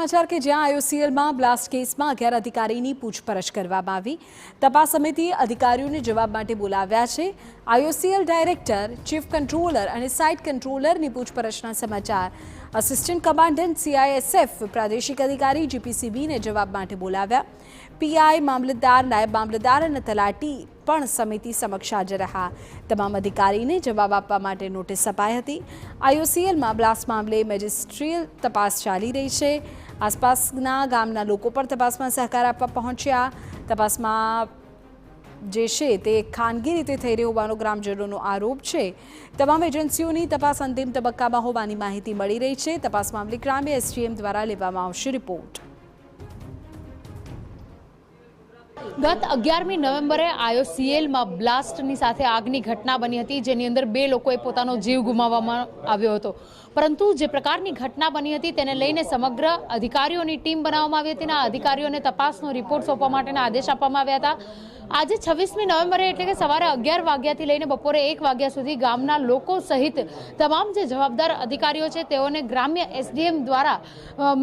સમાચાર કે જ્યાં આઈઓસીએલમાં બ્લાસ્ટ કેસમાં 11 અધિકારીની પૂછપરછ કરવામાં આવી। તપાસ સમિતિ અધિકારીઓને જવાબ માટે બોલાવ્યા છે। આઈઓસીએલ ડાયરેક્ટર, ચીફ કંટ્રોલર અને સાઇટ કંટ્રોલરની પૂછપરછના સમાચાર। અસિસ્ટન્ટ કમાન્ડન્ટ CISF પ્રાદેશિક અધિકારી GPCBને જવાબ માટે બોલાવ્યા। પીઆઈ, મામલતદાર, નાયબ મામલતદાર અને તલાટી પણ સમિતિ સમક્ષ હાજર રહ્યા। તમામ અધિકારીને જવાબ આપવા માટે નોટિસ અપાઈ હતી। આઈઓસીએલમાં બ્લાસ્ટ મામલે મેજિસ્ટ્રીયલ તપાસ ચાલી રહી છે। આસપાસના ગામના લોકો પણ તપાસમાં સહકાર આપવા પહોંચ્યા। તપાસમાં જે છે તે ખાનગી રીતે થઈ રહી હોવાનો ગ્રામજનોનો આરોપ છે। તમામ એજન્સીઓની તપાસ અંતિમ તબક્કામાં હોવાની માહિતી મળી રહી છે। તપાસ મામલે ગ્રામ્ય SDM દ્વારા લેવામાં આવશે રિપોર્ટ। ગત 11મી નવેમ્બરે આઈઓસીએલમાં બ્લાસ્ટની સાથે આગની ઘટના બની હતી, જેની અંદર 2 લોકોએ પોતાનો જીવ ગુમાવવામાં આવ્યો હતો। પરંતુ જે પ્રકારની ઘટના બની હતી તેને લઈને સમગ્ર અધિકારીઓની ટીમ બનાવવામાં આવી હતી અને આ અધિકારીઓને તપાસનો રિપોર્ટ સોંપવા માટેના આદેશ આપવામાં આવ્યા હતા। આજે 26મી નવેમ્બરે એટલે કે સવારે 11 વાગ્યાથી લઈને બપોરે 1 વાગ્યા સુધી ગામના લોકો સહિત તમામ જે જવાબદાર અધિકારીઓ છે તેઓને ગ્રામ્ય SDM દ્વારા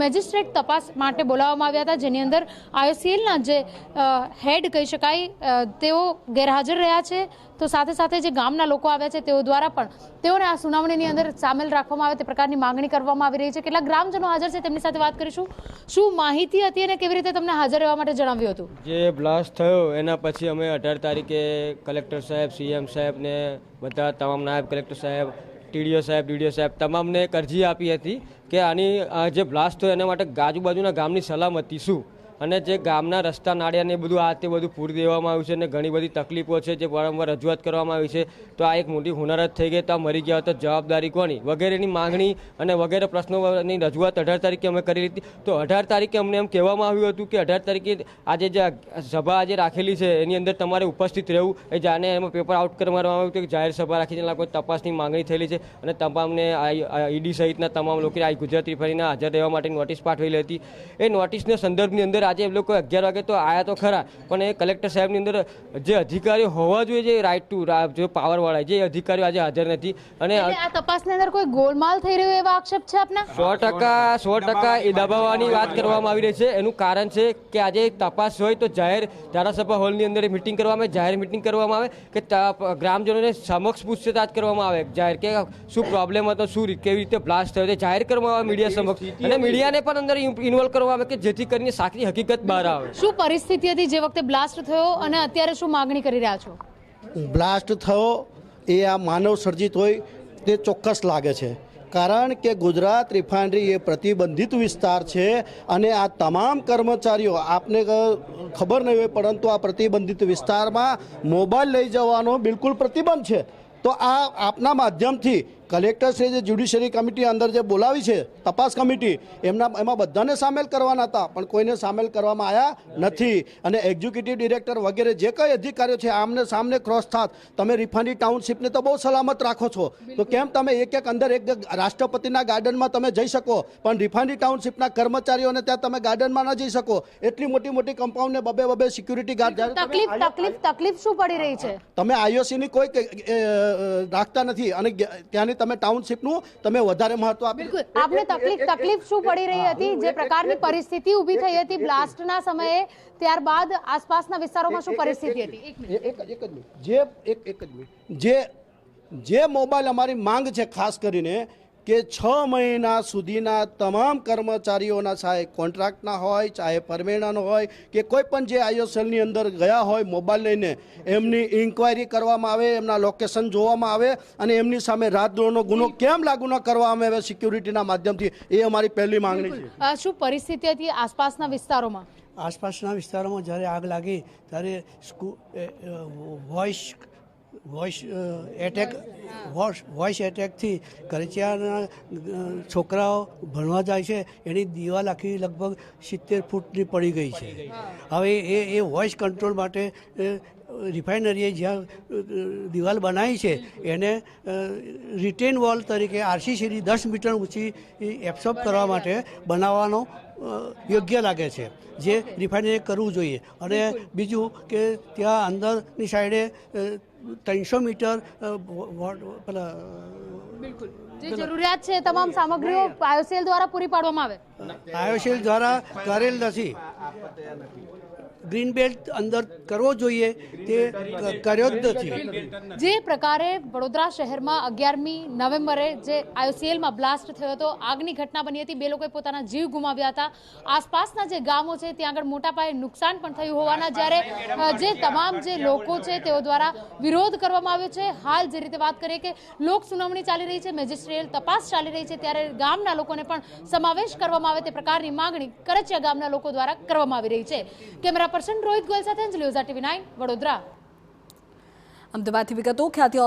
મેજિસ્ટ્રેટ તપાસ માટે બોલાવવામાં આવ્યા હતા, જેની અંદર આઈઓસીએલના જે હેડ કહી શકાય તેઓ ગેરહાજર રહ્યા છે। તો સાથે સાથે જે ગામના લોકો આવ્યા છે તેઓ દ્વારા પણ તેઓને આ સુનાવણીની અંદર સામેલ રાખવામાં આવે તે પ્રકારની માંગણી કરવામાં આવી રહી છે। કેટલાક ગ્રામજનો હાજર છે, તેમની સાથે વાત કરીશું। શું માહિતી હતી અને કેવી રીતે તમને હાજર રહેવા માટે જણાવ્યું હતું? જે બ્લાસ્ટ થયો એના પછી અમે 18 તારીખે કલેક્ટર સાહેબ, CM સાહેબ ને બધા તમામ નાયબ કલેક્ટર સાહેબ, TDO સાહેબ, DDO સાહેબ તમામને એક અરજી આપી હતી કે આની જે બ્લાસ્ટ થયો એના માટે આજુબાજુના ગામની સલામતી શું અને જે ગામના રસ્તા નાળિયાને બધું આ તે બધું પૂરી દેવામાં આવ્યું છે અને ઘણી બધી તકલીફો છે જે વારંવાર રજૂઆત કરવામાં આવી છે। તો આ એક મોટી હોનારત થઈ ગઈ, તો આ મરી ગયા તો જવાબદારી કોની વગેરેની માંગણી અને વગેરે પ્રશ્નોની રજૂઆત 18 તારીખે અમે કરી હતી। તો 18 તારીખે અમને એમ કહેવામાં આવ્યું હતું કે 18 તારીખે આજે જે સભા આજે રાખેલી છે એની અંદર તમારે ઉપસ્થિત રહેવું। એ જાણે એમાં પેપર આઉટ કરવામાં આવ્યું કે જાહેર સભા રાખીને કોઈ તપાસની માંગણી થયેલી છે અને તમામને ED સહિતના તમામ લોકોને આ ગુજરાત રિફાઈનરીના હાજર રહેવા માટે નોટિસ પાઠવેલી હતી। એ નોટિસના સંદર્ભની અંદર આજે એ લોકો 11 વાગે તો આયા તો ખરા, પણ એ કલેક્ટર સાહેબની અંદર જે અધિકારીઓ હોવા જોઈએ, જે રાઇટ ટુ જે પાવરવાળા જે અધિકારીઓ આજે હાજર નથી। અને આ તપાસની અંદર કોઈ ગોલમાલ થઈ રહ્યો એવા આક્ષેપ છે આપના? 100% એ દબાવવાની વાત કરવામાં આવી રહી છે। એનું કારણ છે કે આજે તપાસ હોય તો જાહેર ધારાસભા હોલની અંદર મિટિંગ કરવામાં આવે, જાહેર મિટિંગ કરવામાં આવે કે ગ્રામજનોને સમક્ષ પૂછતાછ કરવામાં આવે જાહેર કે શું પ્રોબ્લેમ હતો, શું કેવી રીતે બ્લાસ્ટ થયો તે જાહેર કરવામાં આવે મીડિયા સમક્ષ, અને મીડિયાને પણ અંદર ઇન્વોલ્વ કરવામાં આવે કે જેથી કરીને સાચી હકીકત બહાર આવે। શું પરિસ્થિતિ હતી જે વખતે બ્લાસ્ટ થયો અને અત્યારે શું માંગણી કરી રહ્યા છો? બ્લાસ્ટ થયો એ આ માનવ સર્જિત હોય તે ચોક્કસ લાગે છે, કારણ કે ગુજરાત રિફાઇનરી એ પ્રતિબંધિત વિસ્તાર છે અને આ તમામ કર્મચારીઓ આપને ખબર નહીં હોય પરંતુ આ પ્રતિબંધિત વિસ્તારમાં મોબાઈલ લઈ જવાનો બિલકુલ પ્રતિબંધ છે। તો આ આપના માધ્યમથી કલેક્ટરશ્રીએ જે જ્યુડિશરી કમિટી અંદર જે બોલાવી છે તપાસ કમિટી એમાં બધાને સામેલ કરવાના હતા, પણ કોઈને સામેલ કરવામાં આવ્યા નથી। અને એક્ઝિક્યુટિવ ડિરેક્ટર વગેરે જે કંઈ અધિકારીઓ છે આમને સામને ક્રોસ થાત તમે રિફાઇનરી ટાઉનશીપને તો બહુ સલામત રાખો છો, તો કેમ તમે એક અંદર એક રાષ્ટ્રપતિના ગાર્ડનમાં તમે જઈ શકો પણ રિફાઇનરી ટાઉનશીપના કર્મચારીઓને ત્યાં તમે ગાર્ડનમાં ન જઈ શકો? એટલી મોટી મોટી કમ્પાઉન્ડને બબે સિક્યુરિટી ગાર્ડ તકલીફ શું પડી રહી છે? તમે IOCની કોઈ રાખતા નથી અને ત્યાંની તમે ટાઉનશીપનું તમે વધારે મહત્વ આપ્યું। આપણે તકલીફ શું પડી રહી હતી, જે પ્રકારની પરિસ્થિતિ ઊભી થઈ હતી બ્લાસ્ટના સમયે, ત્યારબાદ આસપાસના વિસ્તારોમાં શું પરિસ્થિતિ હતી? જે મોબાઈલ અમારી માંગ છે ખાસ કરીને કે 6 મહિના સુધીના તમામ કર્મચારીઓના ચાહે કોન્ટ્રાક્ટના હોય, ચાહે પરમેનન્ટ હોય કે કોઈ પણ જે IOCLની અંદર ગયા હોય મોબાઈલ લઈને એમની ઇન્ક્વાયરી કરવામાં આવે, એમના લોકેશન જોવામાં આવે અને એમની સામે રાજદ્રોહનો ગુનો કેમ લાગુ ન કરવામાં આવે સિક્યુરિટીના માધ્યમથી, એ અમારી પહેલી માંગણી છે। શું પરિસ્થિતિ હતી આસપાસના વિસ્તારોમાં? આસપાસના વિસ્તારોમાં જ્યારે આગ લાગી ત્યારે વોઇસ એટેકથી કરચિયાના છોકરાઓ ભણવા જાય છે એની દિવાલ આખી લગભગ 70 ફૂટની પડી ગઈ છે। હવે એ વોઇસ કંટ્રોલ માટે રિફાઇનરીએ જ્યાં દિવાલ બનાવી છે એને રિટેન વોલ તરીકે RCCની 10 મીટર ઊંચી એબ્સોર્બ કરવા માટે બનાવવાનો યોગ્ય લાગે છે, જે રિફાઇનરીએ કરવું જોઈએ। અને બીજું કે ત્યાં અંદરની સાઈડે 300 મીટર પેલા જે જરૂરિયાત છે એ તમામ સામગ્રીઓ આઈઓસીએલ દ્વારા પૂરી પાડવામાં આવે. આઈઓસીએલ દ્વારા કરેલ નથી. ગ્રીન બેલ્ટ અંદર કરવો જોઈએ તે કર્યો જ નથી. જે પ્રકારે વડોદરા શહેરમાં 11મી નવેમ્બરે જે આઈઓસીએલમાં બ્લાસ્ટ થયો હતો, આગની ઘટના બની હતી, 2 લોકોએ પોતાના જીવ ગુમાવ્યા હતા. આસપાસના જે ગામો છે ત્યાં આગળ મોટા પાયે નુકસાન પણ થયું હોવાના જ્યારે જે તમામ જે લોકો છે તેઓ દ્વારા વિરોધ કરવામાં આવ્યો છે. હાલ જે રીતે વાત કરીએ કે લોક સુનાવણી ચાલી રહી છે, મેજિસ્ટ્રિયલ તપાસ ચાલી રહી છે, ત્યારે ગામના લોકોને પણ સમાવેશ કરવામાં આવે તે પ્રકારની માંગણી કરચિયા ગામના લોકો દ્વારા કરવામાં આવી રહી છે. કેમેરા પર્સન રોહિત ગોયલ સાથે અંજલિ ઓઝા, TV9 વડોદરા. અમદાવાદથી વિગતો. ખ્યાતિ